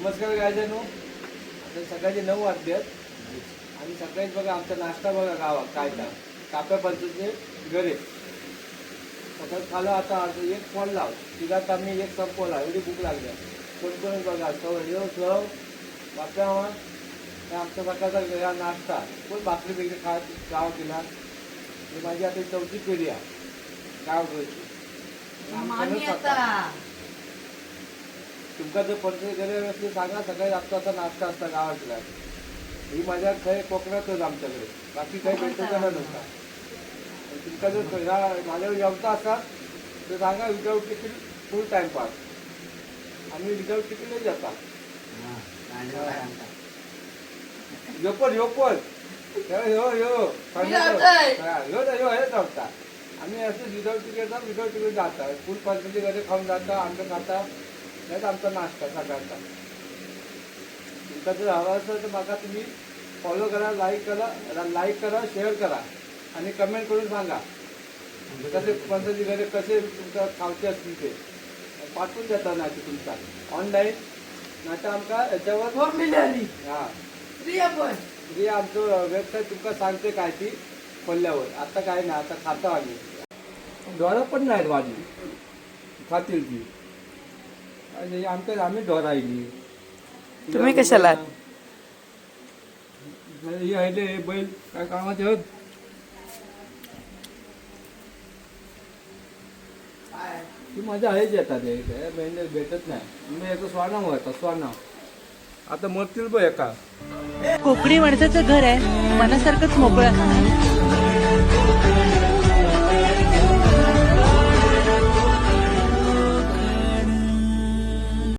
नमस्कार गायजानो. आता सकाळचे 9 वाजलेत आणि सकाळीच बघा आमचा नाश्ता बघा गावात काय का काप्या पंचाचे घरे सकाळी खाला. आता एक फोन लाव तिघात आम्ही एक संपवला. एवढी भूक लागली. कोण बघा सव बाप्या आमच्या सकाळचा नाश्ता कोण भाकरी बिकरी खात गाव केला. माझी आता 4थी पिढी आहे गाव घरची. तुमका जर पंचायत घरी असले सांगा. सकाळी आमचा असा नाश्ता असता गावातला. ही माझ्या खय कोकणातच आमच्याकडे बाकी काही भेटत नसता. तुमका जर माझ्यावर जेवता असतात तर सांगा. विदाऊट तिकीट फुल टाइम पास. आम्ही विदाऊट तिकीटच जातात. यो पण जाता. आम्ही असं विदाऊट तिकीट जाता. फुल पंचायती घरी खाऊन जाता. आंबे खाता. नाही आमचा नाश्ता सकाळचा. तुमचा जर हवा असेल तर बघा तुम्ही फॉलो करा, लाईक करा, शेअर करा आणि कमेंट करून सांगा कसे पंचायती घरी कसे तुमच्या खावचे असतील ते पाठवून देता. नाही तुमचा ऑनलाईन नाही तर आमका याच्यावर हा फ्री आमचं वेबसाईट तुमका सांगते काय ती खोलल्यावर. आता काय नाही. आता खातो आम्ही. ढोरं पण नाहीत माझी खातील ती. आम्ही ढोरायली. तुम्ही कशाला हे आहे बैल काय कामाचे होत. ती माझ्या आहेच येतात. मेंढ्या भेटत नाही. मी याचा स्वानाव होता स्वानाव. आता मरतील बघ एका. कोकणी माणसाचं घर आहे, मनासारखंच मोकळं.